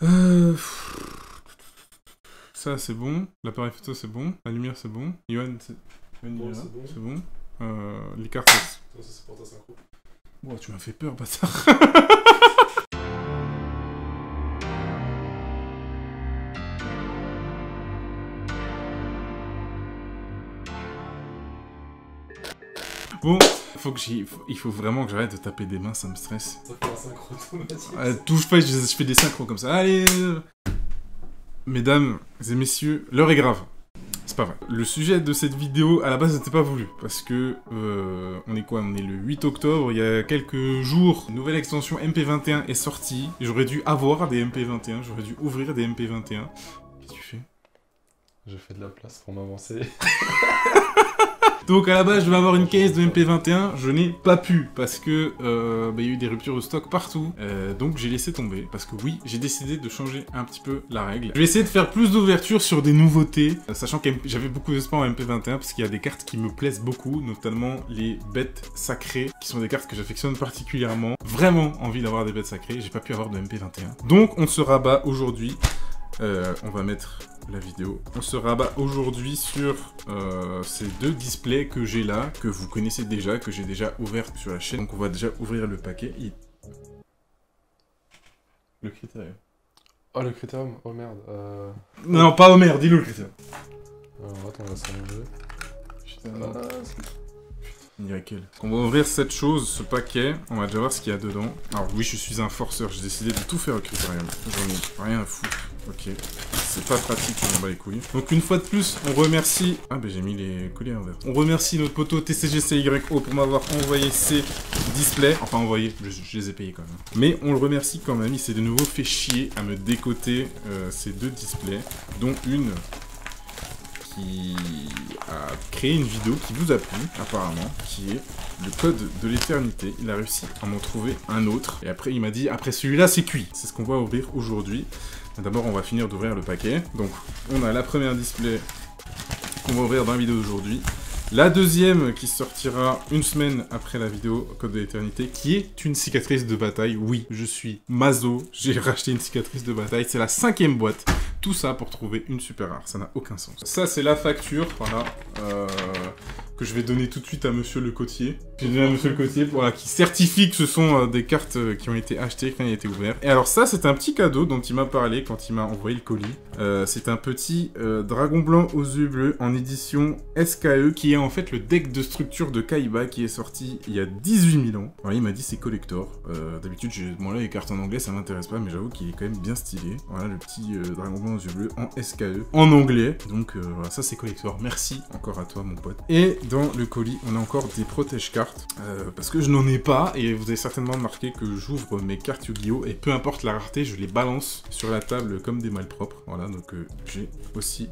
Ça c'est bon, l'appareil photo c'est bon, la lumière c'est bon, Yoann c'est bon. Les cartes... Ça c'est pour ta synchro. Oh, tu m'as fait peur, bâtard. Bon, il faut vraiment que j'arrête de taper des mains, ça me stresse. Ça fait un synchro automatique. Touche pas, je fais des synchros comme ça. Allez. Mesdames et messieurs, l'heure est grave. C'est pas vrai. Le sujet de cette vidéo, à la base, n'était pas voulu. Parce que, on est quoi? On est le 8 octobre, il y a quelques jours, une nouvelle extension MP21 est sortie. J'aurais dû avoir des MP21, j'aurais dû ouvrir des MP21. Qu'est-ce que tu fais? Je fais de la place pour m'avancer. Donc à la base, je devais avoir une case de MP21, je n'ai pas pu, parce que il y a eu des ruptures de stock partout, donc j'ai laissé tomber, parce que oui, j'ai décidé de changer un petit peu la règle. Je vais essayer de faire plus d'ouverture sur des nouveautés, sachant que j'avais beaucoup d'espoir en MP21, parce qu'il y a des cartes qui me plaisent beaucoup, notamment les bêtes sacrées, qui sont des cartes que j'affectionne particulièrement. Vraiment envie d'avoir des bêtes sacrées, j'ai pas pu avoir de MP21. Donc on se rabat aujourd'hui, on va mettre la vidéo. On se rabat aujourd'hui sur ces deux displays que j'ai là, que vous connaissez déjà, que j'ai déjà ouvert sur la chaîne. Donc on va déjà ouvrir le paquet. Le critérium. Oh le critérium, oh merde. Non, pas Homer, dis-le le critérium. Alors attends, on va s'allonger. Putain, non. Nickel. On va ouvrir cette chose, ce paquet. On va déjà voir ce qu'il y a dedans. Alors oui, je suis un forceur, j'ai décidé de tout faire au critérium. J'en ai rien à foutre. Ok. C'est pas pratique, je m'en bats les couilles. Donc une fois de plus, on remercie... Ah ben j'ai mis les colliers en vert. On remercie notre poteau TCGCYO pour m'avoir envoyé ces displays. Enfin envoyé, je les ai payés quand même. Mais on le remercie quand même, il s'est de nouveau fait chier à me décoter ces deux displays, dont une... qui a créé une vidéo qui vous a plu, apparemment, qui est le code de l'éternité. Il a réussi à m'en trouver un autre. Et après, il m'a dit, après celui-là, c'est cuit. C'est ce qu'on va ouvrir aujourd'hui. D'abord, on va finir d'ouvrir le paquet. Donc, on a la première display qu'on va ouvrir dans la vidéo d'aujourd'hui. La deuxième qui sortira une semaine après la vidéo Code de l'éternité, qui est une cicatrice de bataille. Oui, je suis maso, j'ai racheté une cicatrice de bataille. C'est la 5e boîte. Tout ça pour trouver une super rare, ça n'a aucun sens. Ça c'est la facture, voilà, que je vais donner tout de suite à Monsieur le Cotier. J'ai donné à Monsieur le Cotier, voilà, qui certifie que ce sont des cartes qui ont été achetées quand il a été ouvert. Et alors ça, c'est un petit cadeau dont il m'a parlé quand il m'a envoyé le colis. C'est un petit dragon blanc aux yeux bleus en édition SKE, qui est en fait le deck de structure de Kaiba qui est sorti il y a 18 000 ans. Voilà, il m'a dit c'est collector. D'habitude, moi là, les cartes en anglais, ça m'intéresse pas, mais j'avoue qu'il est quand même bien stylé. Voilà, le petit dragon blanc aux yeux bleus en SKE, en anglais. Donc voilà, ça c'est collector. Merci encore à toi, mon pote. Et dans le colis, on a encore des protège-cartes. Parce que je n'en ai pas, et vous avez certainement remarqué que j'ouvre mes cartes Yu-Gi-Oh! Et peu importe la rareté, je les balance sur la table comme des malpropres. Voilà, donc j'ai aussi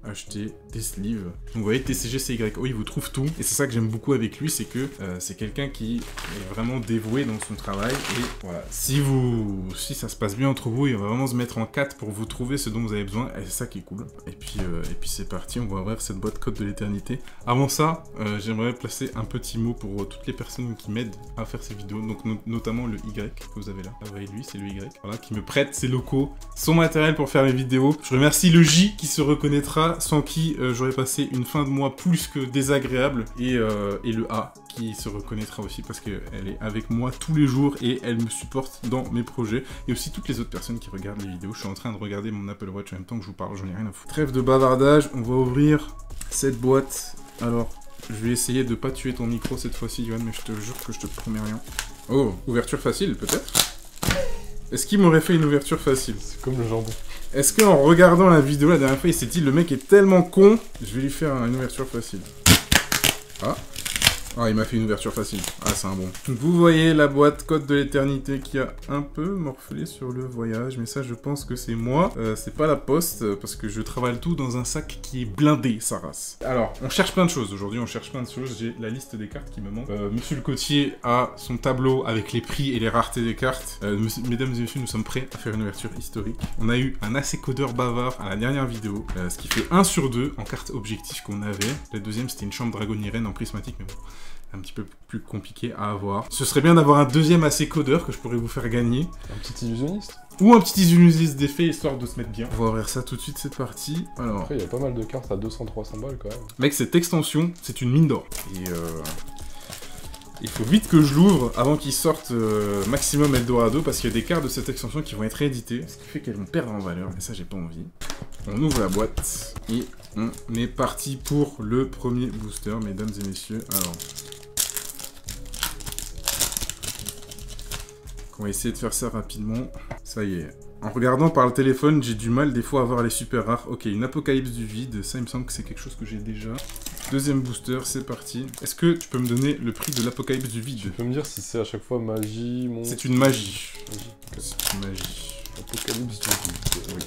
acheter des sleeves. Donc vous voyez, TCGCYO, il vous trouve tout. Et c'est ça que j'aime beaucoup avec lui, c'est que c'est quelqu'un qui est vraiment dévoué dans son travail. Et voilà, si ça se passe bien entre vous, il va vraiment se mettre en 4 pour vous trouver ce dont vous avez besoin. Et c'est ça qui est cool. Et puis c'est parti, on va ouvrir cette boîte Code de l'éternité. Avant ça, j'aimerais placer un petit mot pour toutes les personnes qui m'aident à faire ces vidéos. Donc notamment le Y que vous avez là. Vous voyez, lui, c'est le Y. Voilà, qui me prête ses locaux, son matériel pour faire les vidéos. Je remercie le J qui se reconnaîtra, sans qui j'aurais passé une fin de mois plus que désagréable, et le A qui se reconnaîtra aussi parce qu'elle est avec moi tous les jours et elle me supporte dans mes projets, et aussi toutes les autres personnes qui regardent les vidéos. Je suis en train de regarder mon Apple Watch en même temps que je vous parle, j'en ai rien à foutre. Trêve de bavardage, on va ouvrir cette boîte. Alors, je vais essayer de pas tuer ton micro cette fois-ci, Yoann, mais je te jure que je te promets rien. Oh, ouverture facile peut-être? Est-ce qu'il m'aurait fait une ouverture facile? C'est comme le jambon. Est-ce qu'en regardant la vidéo la dernière fois, il s'est dit, le mec est tellement con, je vais lui faire une ouverture facile. Ah, il m'a fait une ouverture facile. Ah, c'est un bon. Donc, vous voyez la boîte Code de l'éternité qui a un peu morflé sur le voyage, mais ça, je pense que c'est moi. C'est pas la poste, parce que je travaille tout dans un sac qui est blindé, sa race. Alors, on cherche plein de choses. Aujourd'hui, on cherche plein de choses. J'ai la liste des cartes qui me manque. Monsieur le Cotier a son tableau avec les prix et les raretés des cartes. Mesdames et messieurs, nous sommes prêts à faire une ouverture historique. On a eu un assez codeur bavard à la dernière vidéo, ce qui fait 1 sur 2 en cartes objectifs qu'on avait. La deuxième, c'était une chambre dragonienne en prismatique, mais bon... un petit peu plus compliqué à avoir. Ce serait bien d'avoir un deuxième assez codeur que je pourrais vous faire gagner. Un petit illusionniste. Ou un petit illusionniste d'effet, histoire de se mettre bien. On va ouvrir ça tout de suite, cette partie. Alors, Après, il y a pas mal de cartes à 200-300 balles quand même. mec, cette extension, c'est une mine d'or. Et il faut vite que je l'ouvre avant qu'il sorte maximum Eldorado, parce qu'il y a des cartes de cette extension qui vont être rééditées, ce qui fait qu'elles vont perdre en valeur, et ça, j'ai pas envie. On ouvre la boîte, et on est parti pour le premier booster, mesdames et messieurs. Alors, on va essayer de faire ça rapidement. Ça y est. En regardant par le téléphone, j'ai du mal des fois à voir les super rares. Ok, une apocalypse du vide, ça il me semble que c'est quelque chose que j'ai déjà. Deuxième booster, c'est parti. Est-ce que tu peux me donner le prix de l'apocalypse du vide? Tu peux me dire si c'est à chaque fois magie, monstre... C'est une magie. Magie. C'est une magie. Apocalypse du vide. Oui.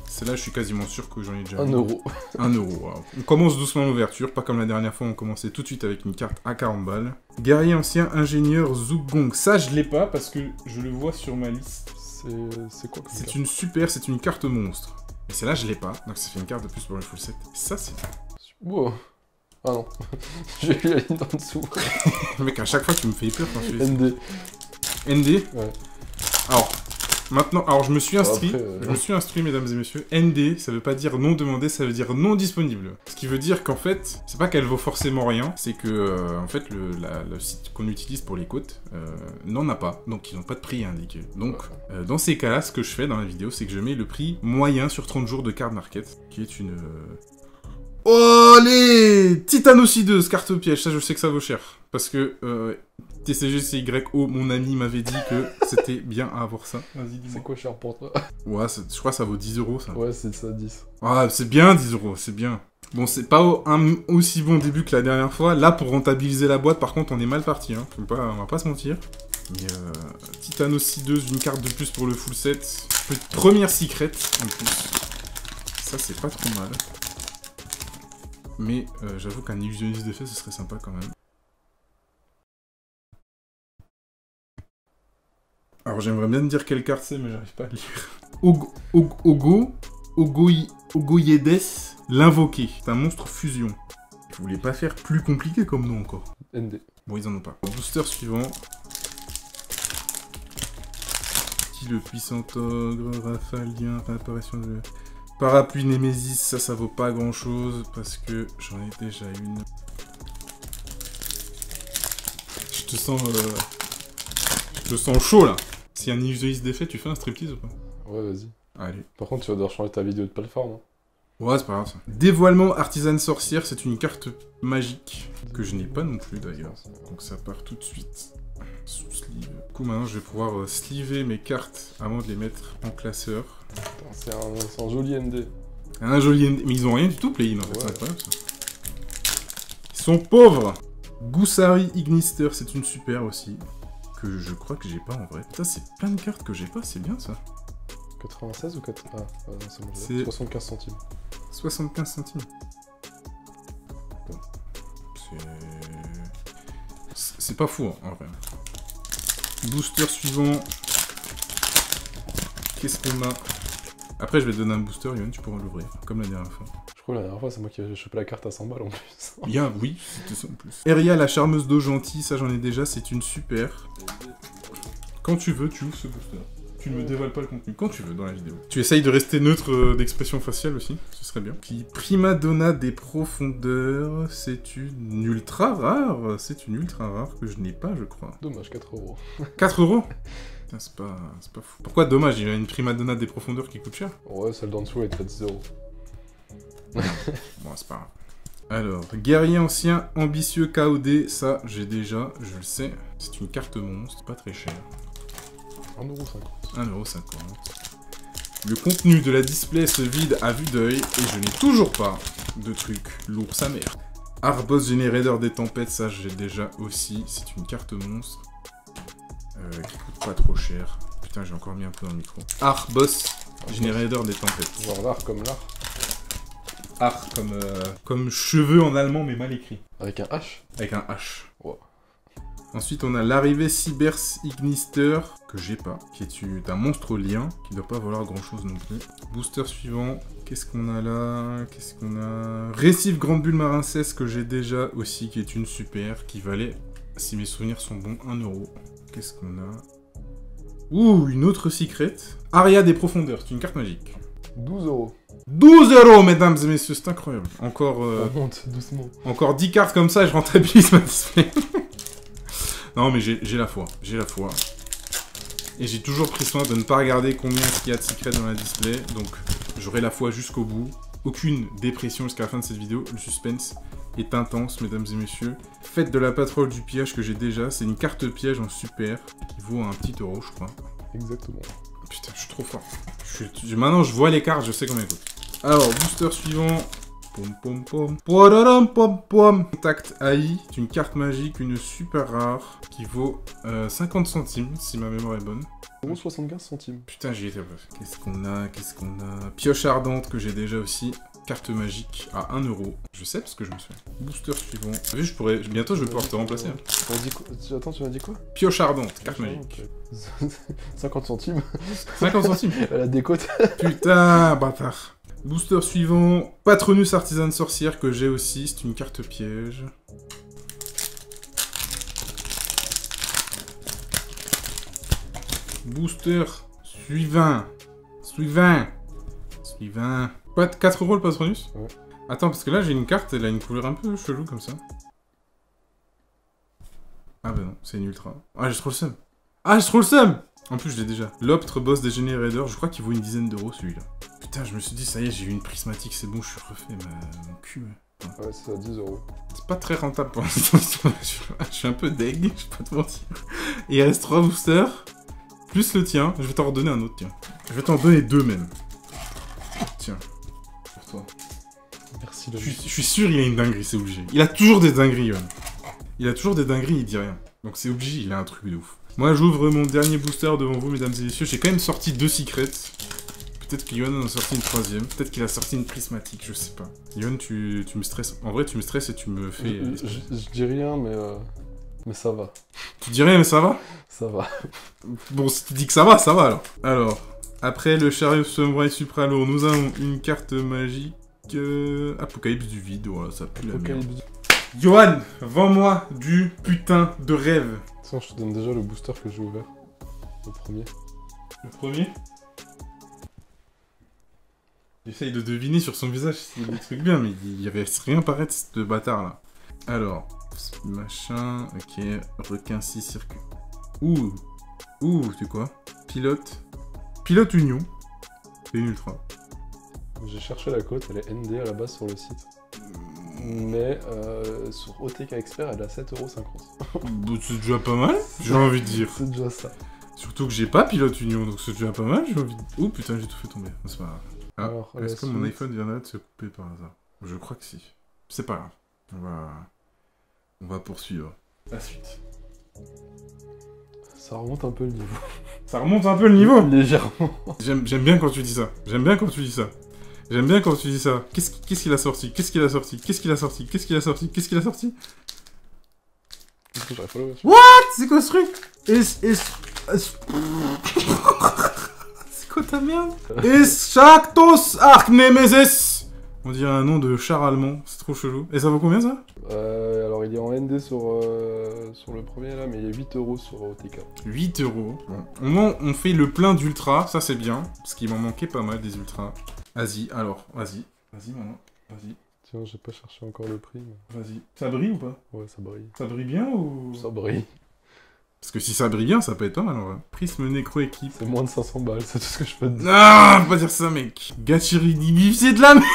Celle-là, je suis quasiment sûr que j'en ai déjà 1 vu. euro. 1 euro, wow. On commence doucement l'ouverture, pas comme la dernière fois, on commençait tout de suite avec une carte à 40 balles. Guerrier ancien ingénieur Zugong. Ça, je l'ai pas parce que je le vois sur ma liste. C'est quoi comme C'est carte? une super, c'est une carte monstre. Et celle-là, je l'ai pas, donc ça fait une carte de plus pour le full set. Ça, c'est... Wow. Ah non. J'ai eu la ligne en dessous. Mec, à chaque fois, tu me fais peur quand tu fais ça. ND. ND. Ouais. Alors, maintenant, je me suis inscrit. Après, Je me suis inscrit, mesdames et messieurs. ND, ça veut pas dire non demandé, ça veut dire non disponible. Ce qui veut dire qu'en fait, c'est pas qu'elle vaut forcément rien, c'est que, en fait, le site qu'on utilise pour les quotes n'en a pas. Donc, ils n'ont pas de prix indiqué. Donc, dans ces cas-là, ce que je fais dans la vidéo, c'est que je mets le prix moyen sur 30 jours de card market, qui est une... Oh, les Titanocideuse, carte piège, ça je sais que ça vaut cher. Parce que TCGCYO, mon ami, m'avait dit que c'était bien à avoir ça. Vas-y, dis-moi. C'est quoi cher pour toi? Ouais, je crois que ça vaut 10 euros, ça. Ouais, c'est ça, 10. Ah, c'est bien 10 euros, c'est bien. Bon, c'est pas un aussi bon début que la dernière fois. Là, pour rentabiliser la boîte, par contre, on est mal parti. Hein. On va pas se mentir. Mais Titanocideuse, une carte de plus pour le full set. Première secret, en plus. Ça, c'est pas trop mal. Mais j'avoue qu'un illusionniste d'effet, ce serait sympa quand même. Alors j'aimerais bien te dire quelle carte c'est, mais j'arrive pas à lire. Ogoyedes, l'invoqué. C'est un monstre fusion. Je voulais pas faire plus compliqué comme nom encore. ND. Bon, ils en ont pas. Booster suivant. Qui le puissant ogre, rafalien, réapparition de... Parapluie Némésis, ça vaut pas grand chose parce que j'en ai déjà une. Je te sens chaud là. Si un illusionniste d'effet, tu fais un striptease ou pas? Ouais, vas-y. Allez. Par contre, tu vas devoir changer ta vidéo de plateforme. Hein. Ouais, c'est pas grave ça. Dévoilement artisane sorcière, c'est une carte magique que je n'ai pas non plus d'ailleurs. Donc ça part tout de suite sous sleeve. Du coup, maintenant je vais pouvoir sleever mes cartes avant de les mettre en classeur. C'est un joli ND. Un joli ND. Mais ils ont rien du tout play-in en fait, Ouais. c'est incroyable ça. Ils sont pauvres. Goussari Ignister, c'est une super aussi. Que je crois que j'ai pas en vrai. Putain, c'est plein de cartes que j'ai pas, c'est bien ça. 96 ou 4... Ah, non, c'est bon, C'est- 75 centimes. 75 centimes. Bon. C'est pas fou, hein, en vrai. Booster suivant. Qu'est-ce qu'on a? Après, je vais te donner un booster, Yoann, tu pourras l'ouvrir, comme la dernière fois. Je crois que la dernière fois, c'est moi qui ai chopé la carte à 100 balles en plus. Bien, oui, c'était ça en plus. Eria, la charmeuse d'eau gentille, ça j'en ai déjà, c'est une super. Quand tu veux, tu ouvres ce booster. Tu ne me dévoiles pas le contenu, quand tu veux dans la vidéo. Tu essayes de rester neutre d'expression faciale aussi, ce serait bien. Puis Prima Donna des profondeurs, c'est une ultra rare. C'est une ultra rare que je n'ai pas, je crois. Dommage, 4 euros. 4 euros? Putain, c'est pas fou. Pourquoi dommage, il y a une Prima Donna des profondeurs qui coûte cher? Ouais, celle d'en dessous, elle est à 10 euros. Bon, c'est pas grave. Alors, guerrier ancien, ambitieux KOD, ça j'ai déjà, je le sais. C'est une carte monstre, pas très cher. 1,50€. 1,50€. Le contenu de la display se vide à vue d'œil et je n'ai toujours pas de truc lourd sa mère. Arbos Générateur des tempêtes, ça j'ai déjà aussi. C'est une carte monstre qui coûte pas trop cher. Putain, j'ai encore mis un peu dans le micro. Arbos Générateur des tempêtes. Genre l'art comme l'art. Art comme cheveux en allemand mais mal écrit. Avec un H. Avec un H. Wow. Ensuite, on a l'arrivée Cybers Ignister, que j'ai pas, qui est un monstre lien, qui doit pas valoir grand chose non plus. Booster suivant, Qu'est-ce qu'on a là? Qu'est-ce qu'on a? Récif Grande Bulle Marin 16 que j'ai déjà aussi, qui est une super, qui valait, si mes souvenirs sont bons, 1 euro. Qu'est-ce qu'on a? Ouh, une autre secret. Aria des profondeurs, c'est une carte magique. 12 euros. 12 euros, mesdames et messieurs, c'est incroyable. Encore, On monte doucement. encore 10 cartes comme ça et je rentabilise ma display. Non, mais j'ai la foi, j'ai la foi. Et j'ai toujours pris soin de ne pas regarder combien il y a de secrets dans la display, donc j'aurai la foi jusqu'au bout. Aucune dépression jusqu'à la fin de cette vidéo, le suspense est intense, mesdames et messieurs. Faites de la patrouille du pillage que j'ai déjà, c'est une carte piège en super, qui vaut un petit euro, je crois. Exactement. Putain, je suis trop fort. Maintenant, je vois les cartes, je sais combien elles coûtent. Alors, booster suivant. Pom pom pom. Poiraram pom pom. Contact AI, c'est une carte magique, une super rare, qui vaut 50 centimes, si ma mémoire est bonne. 75 centimes. Putain, j'y étais presque. Qu'est-ce qu'on a? Qu'est-ce qu'on a? Pioche ardente, que j'ai déjà aussi. Carte magique à 1 euro. Je sais parce que je me souviens. Booster suivant. T'as vu, bientôt je vais pouvoir te remplacer. Hein. On dit quoi? Attends, tu m'as dit quoi? Pioche ardente, carte magique. 50 centimes. 50 centimes. À la décote. Putain, bâtard. Booster suivant, Patronus Artisane Sorcière que j'ai aussi, c'est une carte piège. Booster suivant. Pas de 4 euros le Patronus? Ouais. Attends, parce que là j'ai une carte, elle a une couleur un peu chelou comme ça. Ah bah non, c'est une ultra. Ah, j'ai trop le seum. En plus, je l'ai déjà. L'Optre Boss des Générateurs, je crois qu'il vaut une dizaine d'euros celui-là. Putain, je me suis dit, ça y est, j'ai eu une prismatique, c'est bon, je suis refait, mon cul. Ouais, c'est à 10 euros. C'est pas très rentable pour l'instant. Je suis un peu deg, je vais pas te mentir. Et il reste 3 boosters, plus le tien. Je vais t'en redonner un autre, tiens. Je vais t'en donner 2 même. Tiens, pour toi. Merci, Je suis sûr, il a une dinguerie, c'est obligé. Il a toujours des dingueries, Yohan. Il a toujours des dingueries, il dit rien. Donc c'est obligé, il a un truc de ouf. Moi, j'ouvre mon dernier booster devant vous, mesdames et messieurs. J'ai quand même sorti 2 secrets. Peut-être que Yohan en a sorti une 3ème. Peut-être qu'il a sorti une prismatique, je sais pas. Yohan, tu me stresses. En vrai, tu me stresses et tu me fais... Je dis rien, mais ça va. Tu dis rien, mais ça va? Ça va. Bon, si tu dis que ça va alors. Alors, après le Chariot Samurai Supralourd, nous avons une carte magique... Apocalypse du vide, voilà, ça pue la merde. Yohan, vends-moi du putain de rêve. Tiens, je te donne déjà le booster que j'ai ouvert. Le premier. Le premier? J'essaye de deviner sur son visage s'il y a des trucs bien, mais il y avait rien paraître, ce bâtard là. Alors, machin, ok, requin 6 circuit. Ouh, c'est quoi? Pilote Union. C'est une ultra. J'ai cherché la cote, elle est ND à la base sur le site. Mais sur OTK Expert, elle est à 7,50 €. C'est déjà pas mal, j'ai envie de dire. C'est déjà ça. Surtout que j'ai pas Pilote Union, donc c'est déjà pas mal, j'ai envie de... Oh putain, j'ai tout fait tomber, c'est pas grave. Ah, est-ce que mon iPhone viendrait de se couper par hasard? Je crois que si. C'est pas grave. On va poursuivre. La suite. Ça remonte un peu le niveau. Ça remonte un peu le niveau? Légèrement. J'aime bien quand tu dis ça. J'aime bien quand tu dis ça. Qu'est-ce qu'il a sorti? What? C'est quoi ce truc? C'est quoi ta merde? Eschaktos Arc Nemesis. On dirait un nom de char allemand, c'est trop chelou. Et ça vaut combien ça? Alors il est en ND sur le premier là, mais il est 8 € sur OTK. 8 €. Bon. Au moins on fait le plein d'ultra, ça c'est bien, parce qu'il m'en manquait pas mal des ultras. Vas-y, alors, vas-y maintenant, vas-y. Tiens, j'ai pas cherché encore le prix. Mais... Vas-y. Ça brille ou pas? Ouais, ça brille. Ça brille bien ou... Ça brille. Parce que si ça brille bien, ça peut être pas mal en vrai. Prisme Necro Équipe. C'est moins de 500 balles, c'est tout ce que je peux te dire. Non, faut pas dire ça, mec. Gachiri Dibif, c'est de la merde.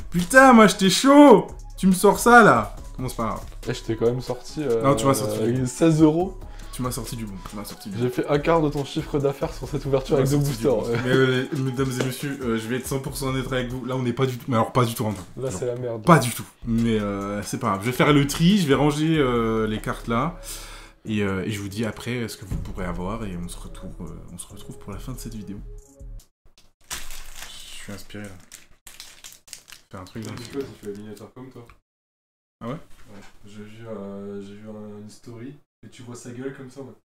Putain, moi j'étais chaud. Tu me sors ça là. Bon, c'est pas grave. Eh, je t'ai quand même sorti. Non, tu m'as sorti. 16 €. Tu m'as sorti du bon. J'ai fait un quart de ton chiffre d'affaires sur cette ouverture avec deux boosters. Mais mesdames et messieurs, je vais être 100% honnête avec vous. Là, on n'est pas du tout. Mais alors, pas du tout en tout. Là, c'est la merde. Pas du tout. Mais c'est pas grave. Je vais faire le tri. Je vais ranger les cartes là. Et je vous dis après ce que vous pourrez avoir. Et on se retrouve pour la fin de cette vidéo. Je suis inspiré là. Faire un truc dans le tu fais la miniature comme toi. Ah ouais? Ouais. J'ai vu une story. Et tu vois sa gueule comme ça, ouais.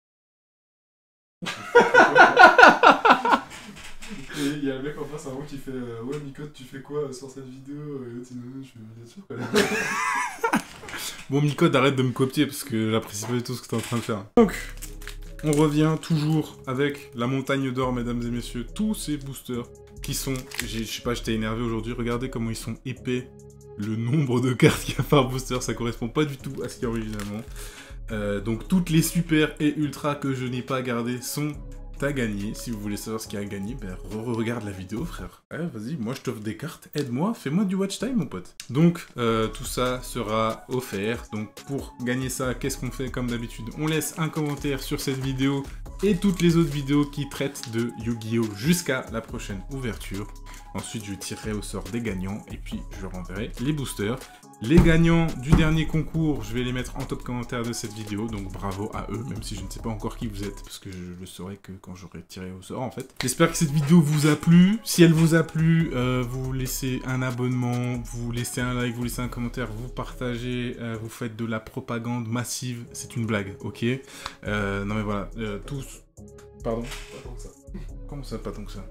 Et il y a c'est un qui fait ouais, Micode, tu fais quoi sur cette vidéo? Et l'autre, il dit, je fais une miniature, quoi. Bon, Micode, arrête de me copier parce que j'apprécie pas du tout ce que t'es en train de faire. Donc, on revient toujours avec la montagne d'or, mesdames et messieurs. Tous ces boosters qui sont... Je sais pas, j'étais énervé aujourd'hui. Regardez comment ils sont épais. Le nombre de cartes qu'il y a par booster, ça correspond pas du tout à ce qu'il y a originalement. Donc toutes les super et ultra que je n'ai pas gardées sont à gagner. Si vous voulez savoir ce qu'il y a à gagner, ben regarde la vidéo, frère. Ouais, vas-y, moi je t'offre des cartes, aide-moi, fais-moi du watch time, mon pote. Donc tout ça sera offert. Donc pour gagner ça, qu'est-ce qu'on fait comme d'habitude? On laisse un commentaire sur cette vidéo et toutes les autres vidéos qui traitent de Yu-Gi-Oh! Jusqu'à la prochaine ouverture. Ensuite, je tirerai au sort des gagnants et puis je renverrai les boosters. Les gagnants du dernier concours, je vais les mettre en top commentaire de cette vidéo, donc bravo à eux, même si je ne sais pas encore qui vous êtes, parce que je le saurai que quand j'aurai tiré au sort, en fait. J'espère que cette vidéo vous a plu. Si elle vous a plu, vous laissez un abonnement, vous laissez un like, vous laissez un commentaire, vous partagez, vous faites de la propagande massive. C'est une blague, ok? Non mais voilà, tous... Pardon? Pas tant que ça. Comment ça, pas tant que ça?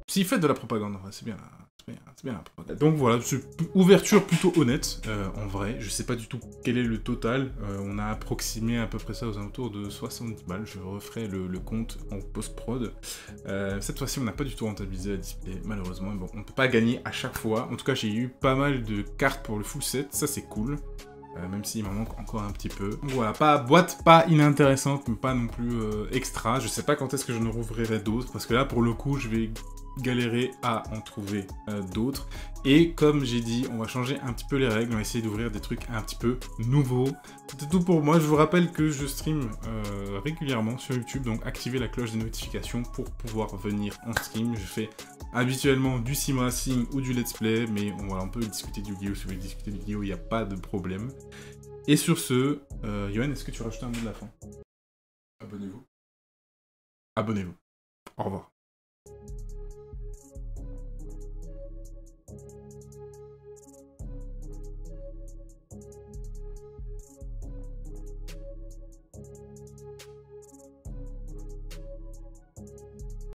Si, faites de la propagande, c'est bien, c'est bien la propagande. Donc voilà, c'est ouverture plutôt honnête, en vrai. Je sais pas du tout quel est le total. On a approximé à peu près ça aux alentours de 70 balles. Je referai le compte en post-prod. Cette fois-ci, on n'a pas du tout rentabilisé la display, malheureusement. Bon, on peut pas gagner à chaque fois. En tout cas, j'ai eu pas mal de cartes pour le full set, ça c'est cool. Même s'il m'en manque encore un petit peu. Donc voilà, boîte pas inintéressante, mais pas non plus extra. Je sais pas quand est-ce que je ne rouvrirai d'autres, parce que là, pour le coup, je vais galérer à en trouver d'autres. Et comme j'ai dit, on va changer un petit peu les règles, on va essayer d'ouvrir des trucs un petit peu nouveaux. C'était tout pour moi. Je vous rappelle que je stream régulièrement sur YouTube, donc activez la cloche des notifications pour pouvoir venir en stream. Je fais habituellement du sim racing ou du let's play, mais voilà, on peut discuter du Yu-Gi-Oh! Si vous voulez discuter du Yu-Gi-Oh! Il n'y a pas de problème. Et sur ce, Yoann, est-ce que tu rajoutes un mot de la fin? Abonnez-vous. Abonnez-vous. Au revoir.